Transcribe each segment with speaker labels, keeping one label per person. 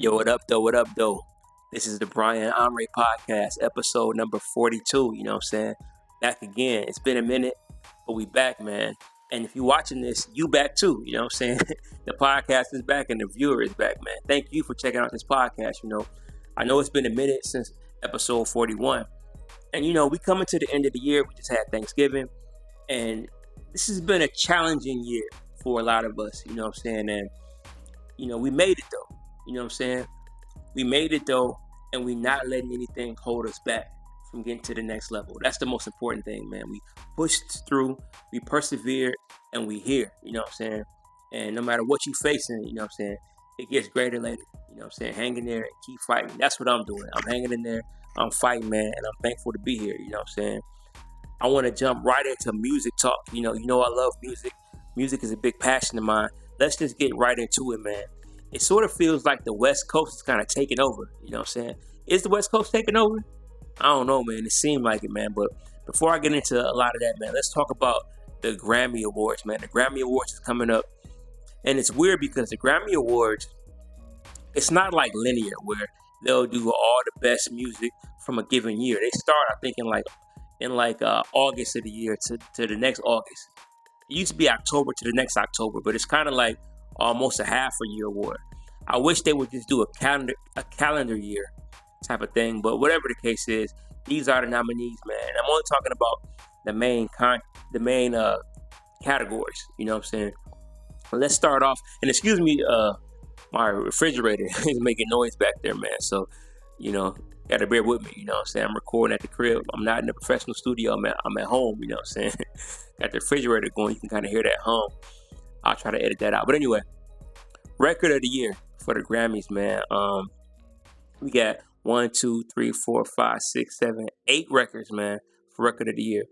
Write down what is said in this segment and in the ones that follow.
Speaker 1: Yo, what up, though? What up, though? This is the Brian Onrea podcast, episode number 42. You know what I'm saying? Back again. It's been a minute, but we back, man. And if you're watching this, you back too. You know what I'm saying? The podcast is back and the viewer is back, man. Thank you for checking out this podcast. I know it's been a minute since episode 41. And, we coming to the end of the year. We just had Thanksgiving. And this has been a challenging year for a lot of us. You know what I'm saying? And, we made it, though. You know what I'm saying? We made it, though, and we not letting anything hold us back from getting to the next level. That's the most important thing, man. We pushed through, we persevered, and we here. You know what I'm saying? And no matter what you facing, you know what I'm saying, it gets greater later. You know what I'm saying? Hang in there and keep fighting. That's what I'm doing. I'm hanging in there. I'm fighting, man, and I'm thankful to be here. You know what I'm saying? I want to jump right into music talk. You know I love music. Music is a big passion of mine. Let's just get right into it, man. It sort of feels like the West Coast is kind of taking over. You know what I'm saying? Is the West Coast taking over? I don't know, man. It seemed like it, man. But before I get into a lot of that, man, let's talk about the Grammy Awards, man. The Grammy Awards is coming up. And it's weird because the Grammy Awards, it's not like linear where they'll do all the best music from a given year. They start, I think, in August of the year to the next August. It used to be October to the next October, but it's kind of like almost a half a year award. I wish they would just do a calendar year type of thing, but whatever the case is, these are the nominees, man. I'm only talking about the main categories. You know what I'm saying? But let's start off, and excuse me, my refrigerator is making noise back there, man. So, gotta bear with me. You know what I'm saying? I'm recording at the crib. I'm not in a professional studio. I'm at home. You know what I'm saying? Got the refrigerator going. You can kind of hear that hum. I'll try to edit that out. But anyway, record of the year for the Grammys, man. We got 1, 2, 3, 4, 5, 6, 7, 8 records, man, for record of the year.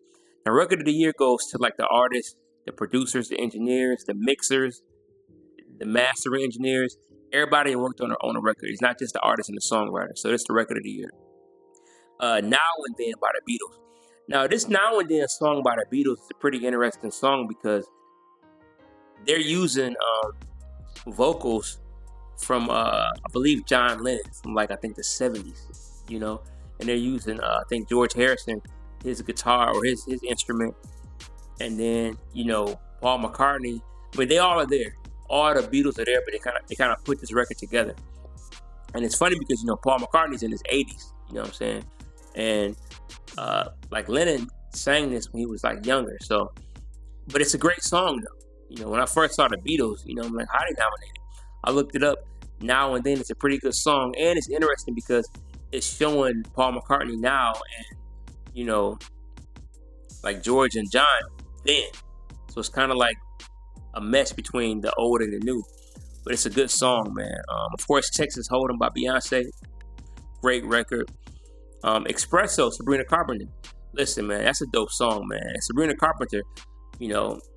Speaker 1: Now, record of the year goes to like the artists, the producers, the engineers, the mixers, the mastering engineers, everybody worked on a record. It's not just the artist and the songwriter. So it's the record of the year. Now and Then by the Beatles. Now, this Now and Then song by the Beatles is a pretty interesting song because they're using vocals from, I believe, John Lennon from I think the 70s, and they're using, I think, George Harrison, his guitar or his instrument, and then, Paul McCartney, but they all are there. All the Beatles are there, but they kind of put this record together. And it's funny because, Paul McCartney's in his 80s, you know what I'm saying? And, Lennon sang this when he was, younger, so, but it's a great song, though. When I first saw the Beatles, I'm like, how they nominated? I looked it up. Now and Then it's a pretty good song. And it's interesting because it's showing Paul McCartney now and, George and John then. So it's kind of like a mesh between the old and the new. But it's a good song, man. Of course, Texas Hold'em by Beyonce. Great record. Espresso, Sabrina Carpenter. Listen, man, that's a dope song, man. And Sabrina Carpenter,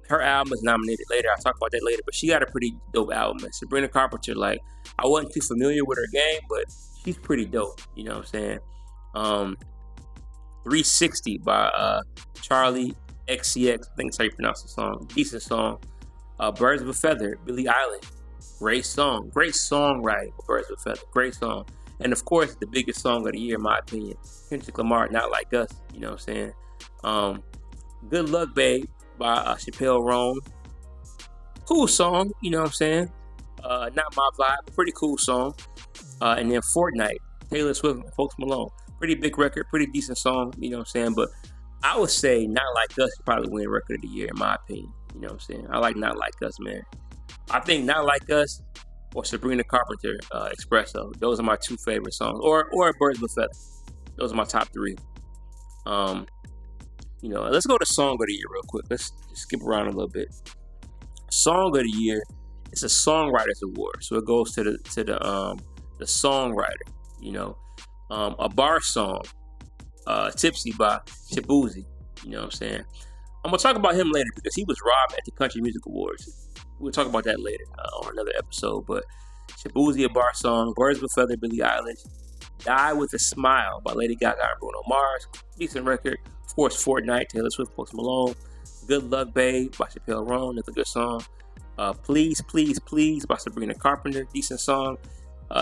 Speaker 1: her album is nominated later. I'll talk about that later. But she got a pretty dope album, man. Sabrina Carpenter, I wasn't too familiar with her game, but she's pretty dope. You know what I'm saying? 360 by Charlie XCX. I think that's how you pronounce the song. Decent song. Birds of a Feather, Billie Eilish. Great song. Great songwriting, Birds of a Feather. Great song. And of course, the biggest song of the year, in my opinion, Kendrick Lamar, Not Like Us. You know what I'm saying? Good Luck, Babe by Chappelle Roan. Cool song, you know what I'm saying? Not my vibe, pretty cool song. And then Fortnite, Taylor Swift and Post Malone. Pretty big record, pretty decent song, you know what I'm saying? But I would say Not Like Us probably win record of the year, in my opinion. You know what I'm saying? I like Not Like Us, man. I think Not Like Us or Sabrina Carpenter, Espresso. Those are my two favorite songs. Or Birds of a Feather. Those are my top 3. Let's go to Song of the Year real quick. Let's just skip around a little bit. Song of the Year, it's a Songwriters Award. So it goes to the songwriter, a bar song, Tipsy by Shabuzi. You know what I'm saying? I'm going to talk about him later because he was robbed at the Country Music Awards. We'll talk about that later on another episode. But Shabuzi, a bar song, Birds of a Feather, Billie Eilish, Die With a Smile by Lady Gaga and Bruno Mars. Decent record. Of course, Fortnite, Taylor Swift, Post Malone. Good Luck, Babe by Chappelle Roan. That's a good song. Please, Please, Please by Sabrina Carpenter. Decent song.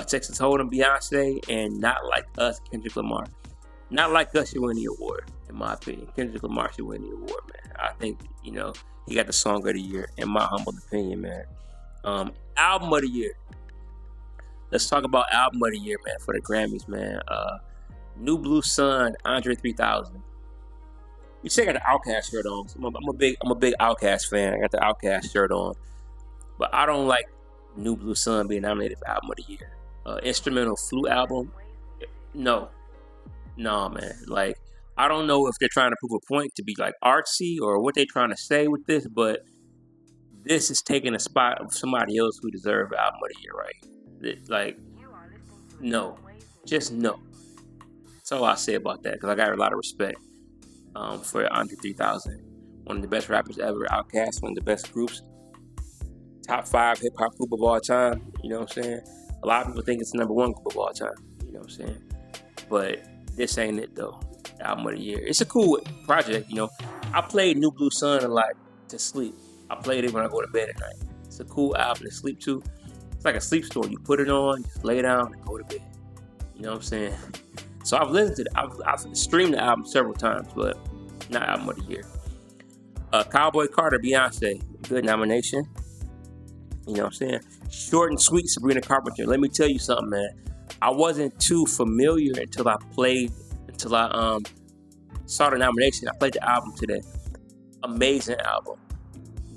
Speaker 1: Texas Hold'em, Beyonce, and Not Like Us, Kendrick Lamar. Not Like Us should win the award, in my opinion. Kendrick Lamar should win the award, man. I think, he got the Song of the Year, in my humble opinion, man. Album of the Year. Let's talk about Album of the Year, man, for the Grammys, man. New Blue Sun, Andre 3000. You see, I got the Outkast shirt on. So I'm a big Outkast fan. I got the Outkast shirt on, but I don't like New Blue Sun being nominated for Album of the Year. Instrumental flute album, no, man. Like, I don't know if they're trying to prove a point to be like artsy or what they're trying to say with this, but this is taking a spot of somebody else who deserves Album of the Year, right? Like, no, just no. That's all I say about that, because I got a lot of respect for Andre 3000. One of the best rappers ever, Outkast, one of the best groups. Top 5 hip-hop group of all time, you know what I'm saying? A lot of people think it's the number 1 group of all time, you know what I'm saying? But this ain't it, though. Album of the Year. It's a cool project, I played New Blue Sun a lot to sleep. I played it when I go to bed at night. It's a cool album to sleep to. It's like a sleep story. You put it on, just lay down, and go to bed. You know what I'm saying? So I've listened to it. I've streamed the album several times, but not Album of the Year. Cowboy Carter, Beyonce. Good nomination. You know what I'm saying? Short and sweet, Sabrina Carpenter. Let me tell you something, man. I wasn't too familiar until I saw the nomination. I played the album today. Amazing album.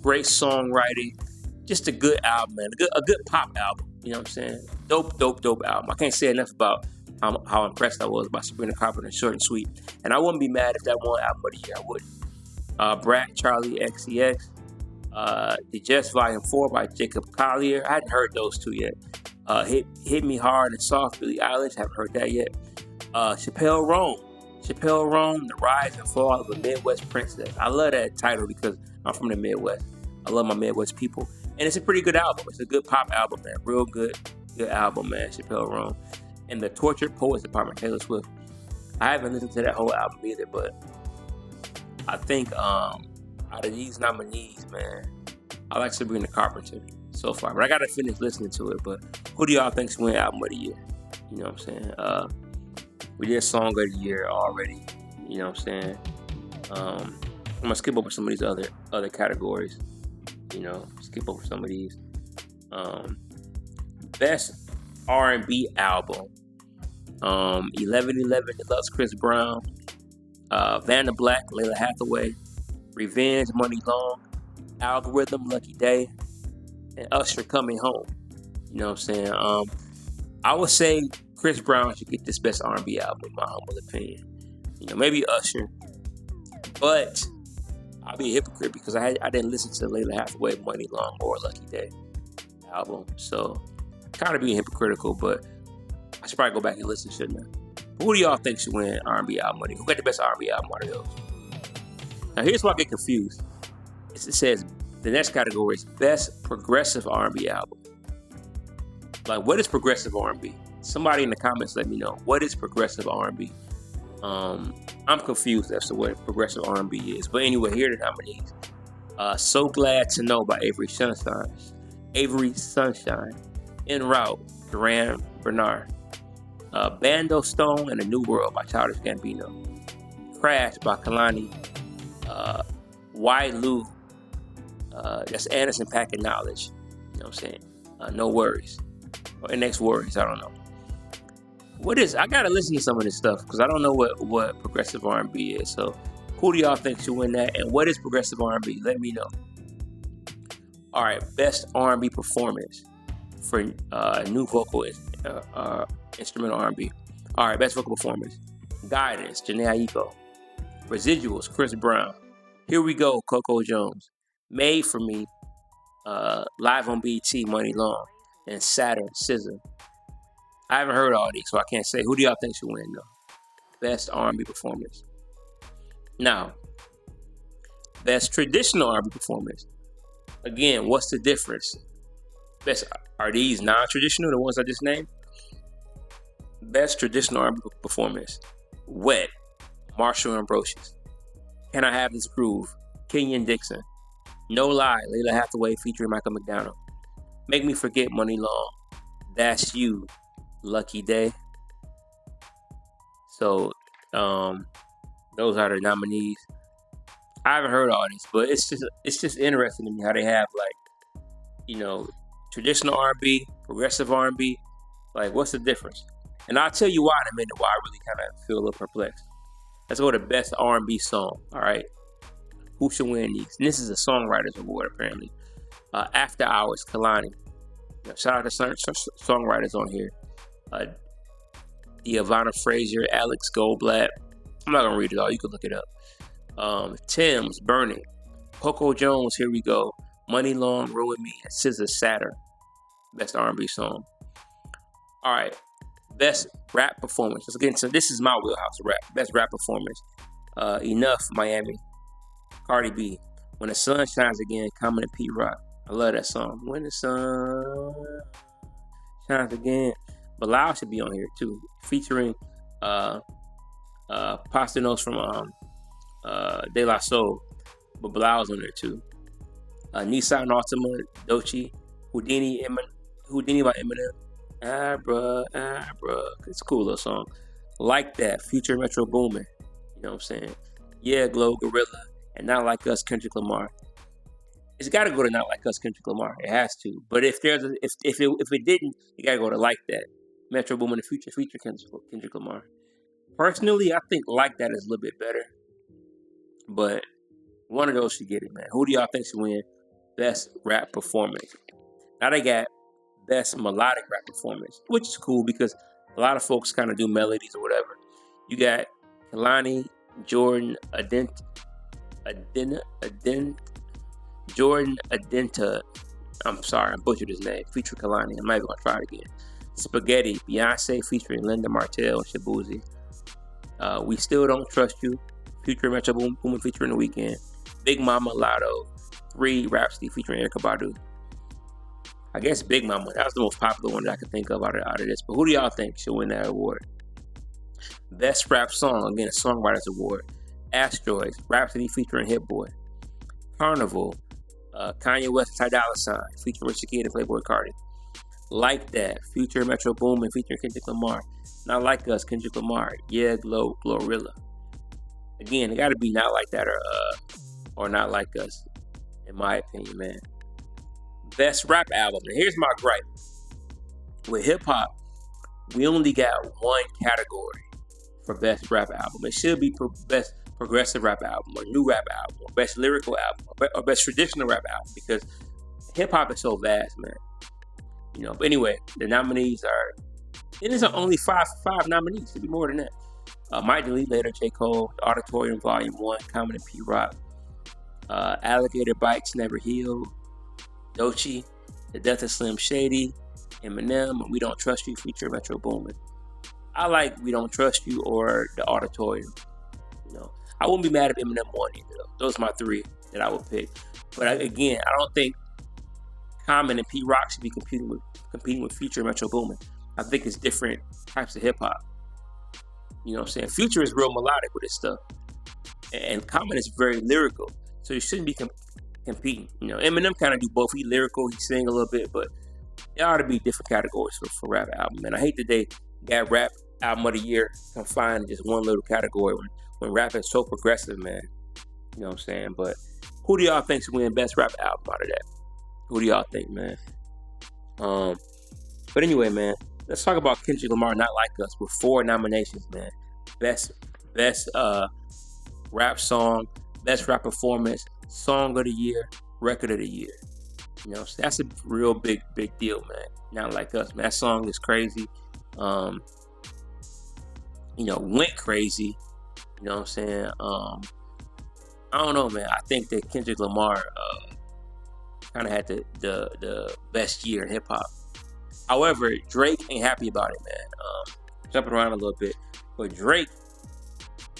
Speaker 1: Great songwriting. Just a good album, man. A good pop album. You know what I'm saying? Dope album. I can't say enough about how impressed I was by Sabrina Carpenter, Short and Sweet. And I wouldn't be mad if that won Album of the Year. I wouldn't. Brat, Charlie, XCX. The Just Volume 4 by Jacob Collier. I hadn't heard those two yet. Hit Me Hard and Soft, Billie Eilish. Haven't heard that yet. Chappelle Roan, The Rise and Fall of a Midwest Princess. I love that title because I'm from the Midwest. I love my Midwest people. And it's a pretty good album. It's a good pop album, man. Real good album, man. Chappelle Roan. And The Tortured Poets Department, Taylor Swift. I haven't listened to that whole album either, but I think out of these nominees, man, I like Sabrina Carpenter so far. But I got to finish listening to it. But who do y'all think should win Album of the Year? You know what I'm saying? We did Song of the Year already. You know what I'm saying? I'm going to skip over some of these other categories. Skip over some of these. Best R&B album. 11:11 Deluxe, Chris Brown. Vanna Black, Layla Hathaway. Revenge, Money Long. Algorithm, Lucky Day. And Usher, Coming Home. You know what I'm saying? I would say Chris Brown should get this best R&B album, in my humble opinion. Maybe Usher. But I'll be a hypocrite because I didn't listen to Layla Hathaway, Money Long, or Lucky Day album. So, kind of being hypocritical, but I should probably go back and listen, shouldn't I? Who do y'all think should win R&B album? Who got the best R&B album out of those? Now, here's why I get confused. It says the next category is Best Progressive R&B Album. Like, what is progressive R&B? Somebody in the comments let me know. What is progressive R&B? I'm confused as to what progressive R&B is. But anyway, here are the nominees. So Glad to Know by Avery Sunshine. En Route, Duran Bernard. Bando Stone and A New World by Childish Gambino. Crash by Kalani. Why Lou. That's Anderson .Paak and Knowledge. You know what I'm saying? No Worries. Or NX Worries, I don't know. I gotta listen to some of this stuff because I don't know what progressive R&B is. So who do y'all think should win that? And what is progressive R&B? Let me know. All right, best R&B performance for new vocal instrumental R&B. All right, best vocal performance. Guidance, Jhené Aiko. Residuals, Chris Brown. Here We Go, Coco Jones. Made for Me, Live on BT, Money Long. And Saturn, SZA. I haven't heard all these, so I can't say. Who do y'all think should win, though? Best R&B performance. Now, best traditional R&B performance. Again, what's the difference? Are these non-traditional, the ones I just named? Best traditional R&B performance. Wet, Marshall Ambrosius. Can I Have This Groove? Kenyon Dixon. No Lie, Layla Hathaway featuring Michael McDonald. Make Me Forget, Money Long. That's You, Lucky Day. So those are the nominees. I haven't heard all this, but it's just interesting to me how they have traditional R&B, progressive R&B. Like, what's the difference? And I'll tell you why in a minute. Why I really kind of feel a little perplexed. Let's go to best R&B song. All right, who should win these? And this is a songwriters award apparently. After Hours, Kalani. Shout out to songwriters on here. Ivana Frazier, Alex Goldblatt. I'm not gonna read it all. You can look it up. Tim's, Burning. Coco Jones, Here We Go. Money Long, Ruin Me, and SZA, Saturn. Best R&B song. All right, best rap performance. Let's get into this. Is my wheelhouse, rap. Best rap performance. Enough, Miami. Cardi B. When the Sun Shines Again, Common and Pete Rock. I love that song. When the sun shines again. Bilal should be on here too, featuring Pastanos from De La Soul, but Bilal's on there too. Nissan Altima, Doechii, Houdini by Eminem. Abra. It's a cool little song. Like That, Future Metro Boomin. You know what I'm saying? Yeah, Glow, Gorilla, and Not Like Us, Kendrick Lamar. It's got to go to Not Like Us, Kendrick Lamar. It has to. But if it didn't, you got to go to Like That, Metro Boomin, and Future Kendrick Lamar. Personally, I think Like That is a little bit better. But one of those should get it, man. Who do y'all think should win best rap performance? Now they got best melodic rap performance, which is cool because a lot of folks kind of do melodies or whatever. You got Kalani, Jordan Adenta. I'm sorry, I butchered his name. Featuring Kalani. I'm not even gonna try it again. Spaghetti, Beyonce featuring Linda Martell and Shabuzi. We Still Don't Trust You, Future Metro Boomin featuring The Weeknd. Big Mama, Lotto. 3, Rhapsody featuring Erykah Badu. I guess Big Mama, that was the most popular one that I could think of out of this. But who do y'all think should win that award? Best rap song, again, a songwriters award. Asteroids, Rhapsody featuring Hit Boy. Carnival, Kanye West, Ty Dolla $ign featuring Rich the Kid and Playboi Carti. Like That, Future Metro Boomin featuring Kendrick Lamar. Not Like Us, Kendrick Lamar. Yeah, Glow, Glorilla. Again, it got to be Not Like That or Not Like Us, in my opinion, man. Best rap album. And here's my gripe. With hip hop, we only got one category for best rap album. It should be best progressive rap album, or new rap album, or best lyrical album, or best traditional rap album, because hip hop is so vast, man. But anyway, the nominees are. It is only five nominees. It should be more than that. Might Delete Later, J. Cole, The Auditorium Volume 1, Common and Pete Rock. Alligator Bites, Never Healed. Doechii, The Death of Slim Shady. Eminem, We Don't Trust You, feature Metro Boomin. I like We Don't Trust You or The Auditorium. I wouldn't be mad if Eminem won either, though. Those are my 3 that I would pick. But again, I don't think Common and Pete Rock should be competing with Future Metro Boomin. I think it's different types of hip hop. You know what I'm saying? Future is real melodic with his stuff, and Common is very lyrical. So you shouldn't be competing. Eminem kind of do both. He lyrical, he sing a little bit, but there ought to be different categories for rap album. And I hate that they got rap album of the year confined to just one little category when rap is so progressive, man. You know what I'm saying? But who do y'all think should win best rap album out of that? Who do y'all think, man? But anyway, man, let's talk about Kendrick Lamar, Not Like Us, with 4 nominations, man. Best rap song, best rap performance, song of the year, record of the year. So that's a real big deal, man. Not Like Us, man. That song is crazy. Went crazy. You know what I'm saying? I don't know, man. I think that Kendrick Lamar kind of had the best year in hip hop. However, Drake ain't happy about it, man. Jumping around a little bit, but Drake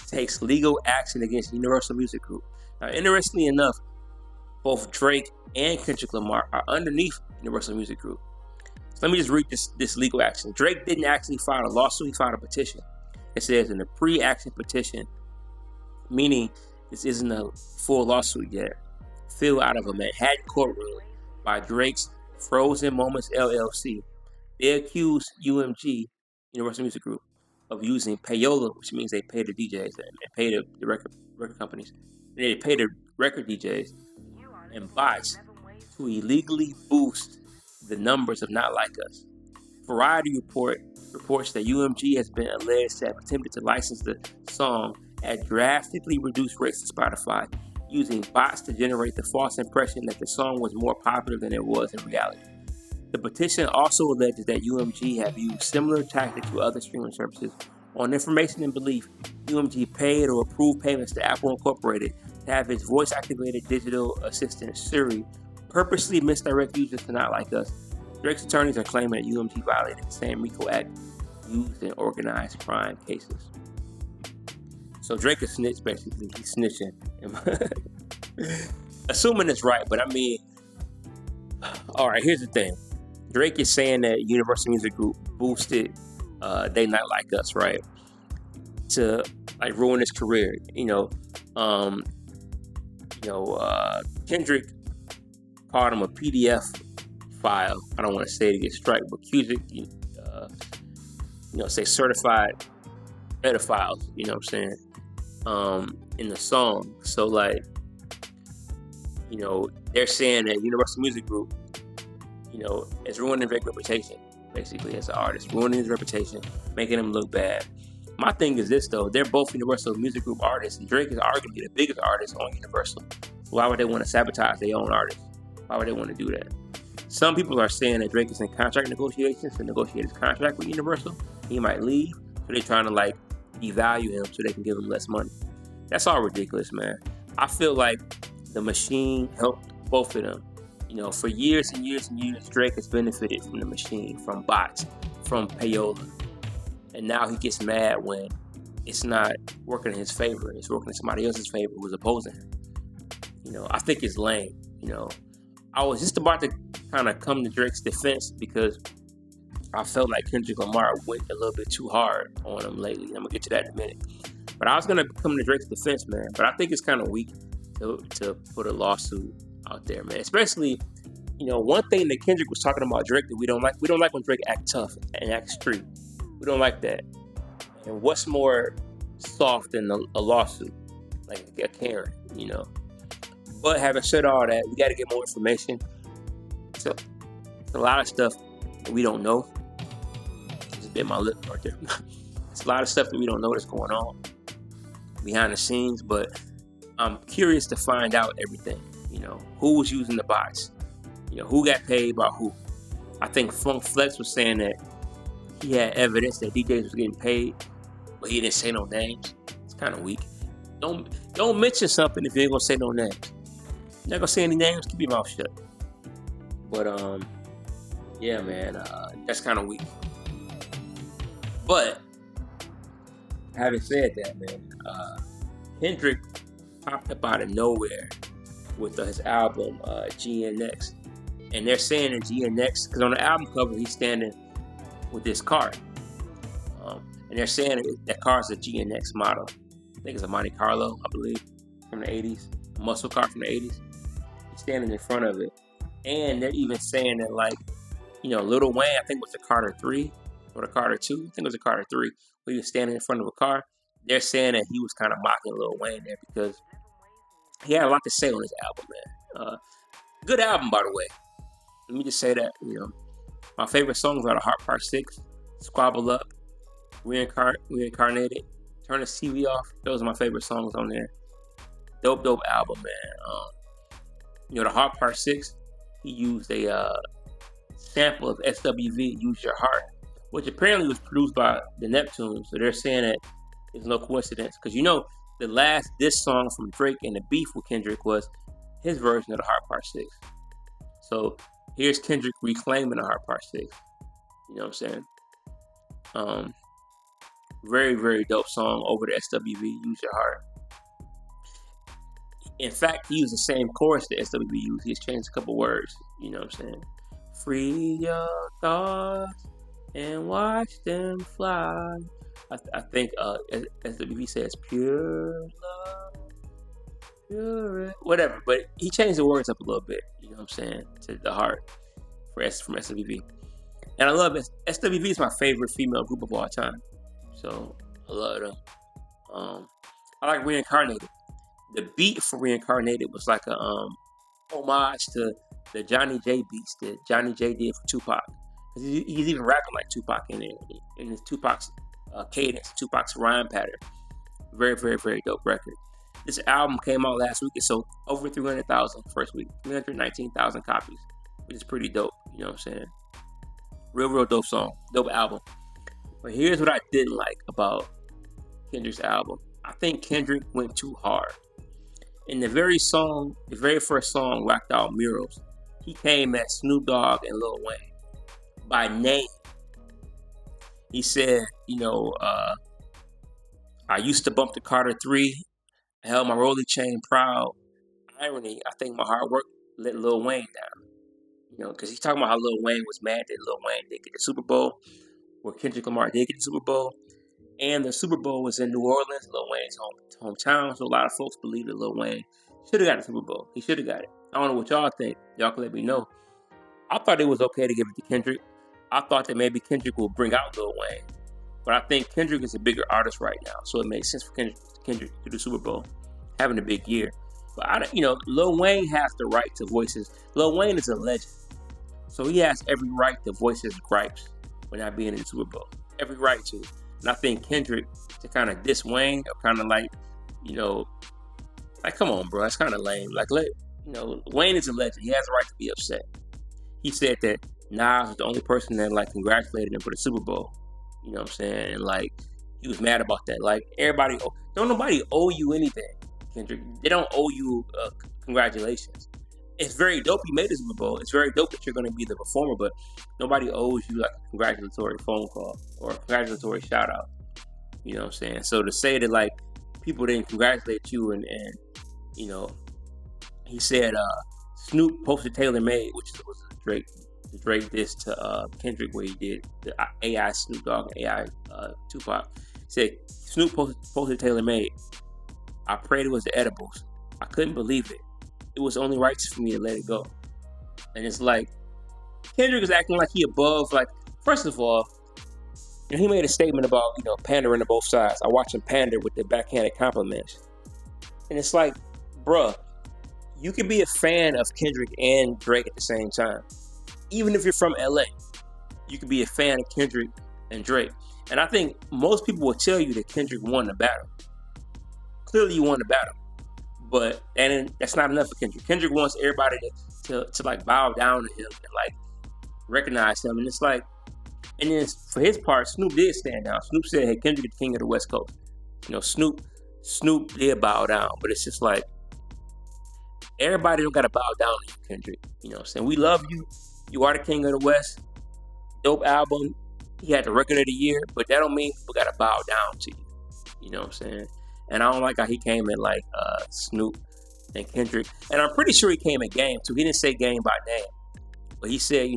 Speaker 1: takes legal action against Universal Music Group. Now, interestingly enough, both Drake and Kendrick Lamar are underneath Universal Music Group. So let me just read this legal action. Drake didn't actually file a lawsuit; he filed a petition. It says in the pre-action petition, meaning this isn't a full lawsuit yet, filled out of a Manhattan courtroom by Drake's Frozen Moments LLC. They accused UMG, Universal Music Group, of using payola, which means they pay the DJs and pay the record companies. And they pay the record DJs and bots to illegally boost the numbers of Not Like Us. Variety reports that UMG has been alleged to have attempted to license the song at drastically reduced rates to Spotify, using bots to generate the false impression that the song was more popular than it was in reality. The petition also alleges that UMG have used similar tactics with other streaming services. On information and belief, UMG paid or approved payments to Apple Incorporated to have its voice-activated digital assistant Siri purposely misdirect users to Not Like Us. Drake's attorneys are claiming that UMG violated the same RICO Act used in organized crime cases. So Drake is snitch, basically. He's snitching. Assuming it's right, but I mean, all right, here's the thing. Drake is saying that Universal Music Group boosted They Not Like Us, right? To like ruin his career. Kendrick called him a PDF file. I don't want to say it to get strike, but Cusick, say certified pedophiles, you know what I'm saying? In the song. So like, they're saying that Universal Music Group, is ruining Drake's reputation, basically, as an artist, ruining his reputation, making him look bad. My thing is this, though. They're both Universal Music Group artists, and Drake is arguably the biggest artist on Universal. So why would they want to sabotage their own artists? Why would they want to do that? Some people are saying that Drake is in contract negotiations to negotiate his contract with Universal. He might leave, so they're trying to, devalue him so they can give him less money. That's all ridiculous, man. I feel like the machine helped both of them. For years and years and years, Drake has benefited from the machine, from bots, from payola. And now he gets mad when it's not working in his favor. It's working in somebody else's favor who's opposing him. I think it's lame. I was just about to kind of come to Drake's defense because I felt like Kendrick Lamar went a little bit too hard on him lately. I'm going to get to that in a minute. But I was going to come to Drake's defense, man. But I think it's kind of weak to put a lawsuit out there, man. Especially, one thing that Kendrick was talking about Drake that we don't like when Drake act tough and act street. We don't like that. And what's more soft than a lawsuit? Like a Karen, But having said all that, we got to get more information. So, it's a lot of stuff that we don't know. Just bit my lip right there. It's a lot of stuff that we don't know that's going on behind the scenes, but I'm curious to find out everything. Who was using the bots? Who got paid by who? I think Funk Flex was saying that he had evidence that DJs was getting paid, but he didn't say no names. It's kind of weak. Don't mention something if you ain't gonna say no names. You're not gonna say any names. Keep your mouth shut. But yeah, man, that's kind of weak. But having said that, man, Kendrick popped up out of nowhere with his album GNX, and they're saying that GNX, because on the album cover he's standing with this car, and they're saying that car's a GNX model. I think it's a Monte Carlo, I believe, from the 80s, a muscle car from the 80s. He's standing in front of it, and they're even saying that Lil Wayne, I think it was the Carter 3 or the Carter 2, I think it was the Carter 3, where he was standing in front of a car. They're saying that he was kind of mocking Lil Wayne there because he had a lot to say on this album, man. Good album, by the way. Let me just say that, my favorite songs are The Heart Part 6, Squabble Up, Reincarnated, Turn the TV Off. Those are my favorite songs on there. Dope album, man. The Heart Part 6, he used a sample of SWV, Use Your Heart, which apparently was produced by the Neptunes. So they're saying that it's no coincidence. Because the last diss song from Drake and the beef with Kendrick was his version of The Heart Part 6. So here's Kendrick reclaiming The Heart Part 6. You know what I'm saying? Very, very dope song over the SWV, Use Your Heart. In fact, he used the same chorus that SWV used. He just changed a couple words. You know what I'm saying? Free your thoughts and watch them fly. I think SWV says pure love, pure whatever. But he changed the words up a little bit. You know what I'm saying? To the heart from SWV. And I love it. SWV is my favorite female group of all time. So I love them. I like Reincarnated. The beat for Reincarnated was like a homage to the Johnny J beats that Johnny J did for Tupac. He's even rapping like Tupac in it, in his Tupac's cadence, Tupac's rhyme pattern. Very, very, very dope record. This album came out last week. It sold over 300,000 first week, 319,000 copies, which is pretty dope. You know what I'm saying? Real, real dope song, dope album. But here's what I didn't like about Kendrick's album. I think Kendrick went too hard. In the very first song, Whacked Out Murals, he came at Snoop Dogg and Lil Wayne by name. He said, I used to bump the Carter 3. I held my rolly chain proud. Irony, I think my hard work let Lil Wayne down. Because he's talking about how Lil Wayne was mad that Lil Wayne did get the Super Bowl, where Kendrick Lamar did get the Super Bowl. And the Super Bowl was in New Orleans, Lil Wayne's hometown. So a lot of folks believe that Lil Wayne should have got the Super Bowl. He should have got it. I don't know what y'all think. Y'all can let me know. I thought it was okay to give it to Kendrick. I thought that maybe Kendrick will bring out Lil Wayne. But I think Kendrick is a bigger artist right now. So it makes sense for Kendrick to do Super Bowl, having a big year. But, Lil Wayne has the right to voice his... Lil Wayne is a legend. So he has every right to voice his gripes when not being in the Super Bowl. Every right to. And I think Kendrick, to kind of diss Wayne, or kind of like, come on, bro, that's kind of lame. Wayne is a legend. He has the right to be upset. He said that Nas was the only person that, congratulated him for the Super Bowl. You know what I'm saying? And, he was mad about that. Everybody, don't nobody owe you anything, Kendrick. They don't owe you congratulations. It's very dope you made the Super Bowl. It's very dope that you're going to be the performer, but nobody owes you a congratulatory phone call or a congratulatory shout out. You know what I'm saying? So to say that people didn't congratulate you and he said Snoop posted Taylor Made, which was the Drake diss to Kendrick, where he did the AI Snoop Dogg and AI Tupac. He said Snoop posted Taylor Made. I prayed it was the edibles. I couldn't believe it. It was only righteous for me to let it go. And it's Kendrick is acting like he above, first of all, he made a statement about, pandering to both sides. I watch him pander with the backhanded compliments. And it's bruh, you can be a fan of Kendrick and Drake at the same time. Even if you're from LA, you can be a fan of Kendrick and Drake. And I think most people will tell you that Kendrick won the battle. Clearly you won the battle. But that's not enough for Kendrick. Kendrick wants everybody to bow down to him and recognize him. And it's and then for his part, Snoop did stand down. Snoop said, "Hey, Kendrick is the king of the West Coast." Snoop did bow down, but it's just everybody don't gotta bow down to you, Kendrick. You know what I'm saying? We love you. You are the king of the West. Dope album. He had the record of the year, but that don't mean people gotta bow down to you. You know what I'm saying? And I don't like how he came in Snoop and Kendrick. And I'm pretty sure he came at Game, too. He didn't say Game by name. But he said,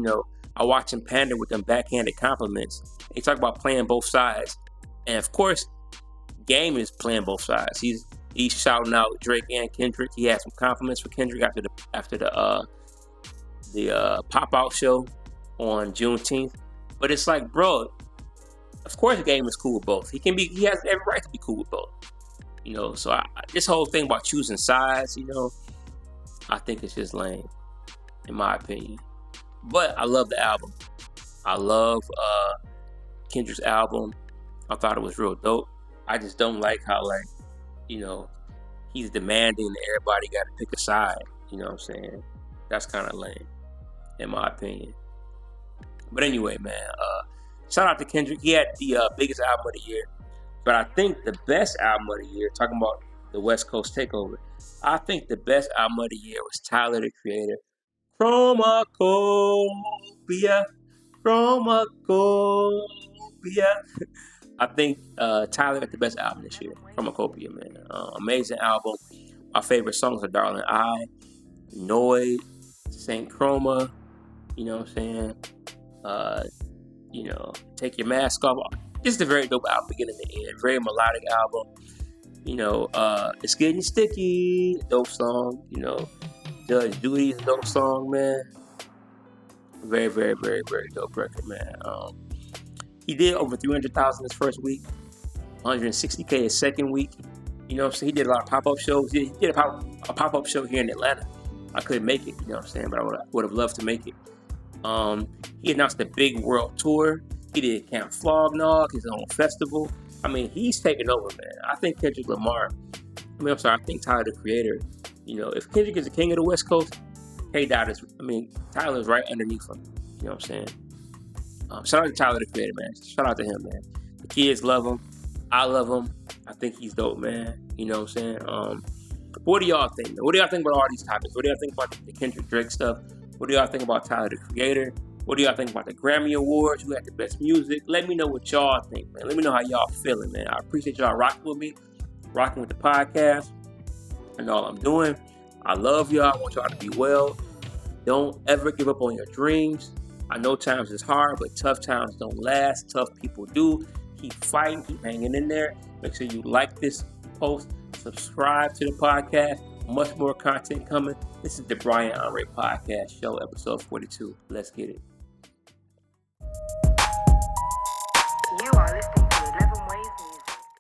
Speaker 1: I watch him pander with them backhanded compliments. He talked about playing both sides. And, of course, Game is playing both sides. He's shouting out Drake and Kendrick. He had some compliments for Kendrick after the pop-out show on Juneteenth. But it's bro, of course Game is cool with both. He has every right to be cool with both. So this whole thing about choosing sides, I think it's just lame, in my opinion. But I love the album. I love Kendrick's album. I thought it was real dope. I just don't like how, he's demanding that everybody got to pick a side. You know what I'm saying? That's kind of lame, in my opinion. But anyway, man, shout out to Kendrick. He had the biggest album of the year. But I think the best album of the year, talking about the West Coast takeover, I think the best album of the year was Tyler, the Creator. Chromakopia. I think Tyler got the best album this year. Chromakopia, man. Amazing album. My favorite songs are Darling I, Noid, Saint Chroma. You know what I'm saying? Take Your Mask Off. Just a very dope album, beginning to end. Very melodic album. It's Getting Sticky, dope song. Judge Judy is a dope song, man. Very, very, very, very dope record, man. He did over 300,000 his first week, 160K his second week. You know what I'm saying? He did a lot of pop-up shows. He did a pop-up show here in Atlanta. I couldn't make it, you know what I'm saying? But I would have loved to make it. He announced a big world tour. He did Camp Flognog, his own festival. I mean, he's taking over, man. I think Kendrick Lamar, I think Tyler, the Creator, you know, if Kendrick is the king of the West Coast, Tyler's right underneath him. You know what I'm saying? Shout out to Tyler, the Creator, man. Shout out to him, man. The kids love him. I love him. I think he's dope, man. You know what I'm saying? What do y'all think, man? What do y'all think about all these topics? What do y'all think about the Kendrick Drake stuff? What do y'all think about Tyler, the Creator? What do y'all think about the Grammy Awards? Who had the best music? Let me know what y'all think, man. Let me know how y'all feeling, man. I appreciate y'all rocking with me, rocking with the podcast, and all I'm doing. I love y'all. I want y'all to be well. Don't ever give up on your dreams. I know times is hard, but tough times don't last. Tough people do. Keep fighting. Keep hanging in there. Make sure you like this post. Subscribe to the podcast. Much more content coming. This is the Brian Onrea Podcast Show, episode 42. Let's get it.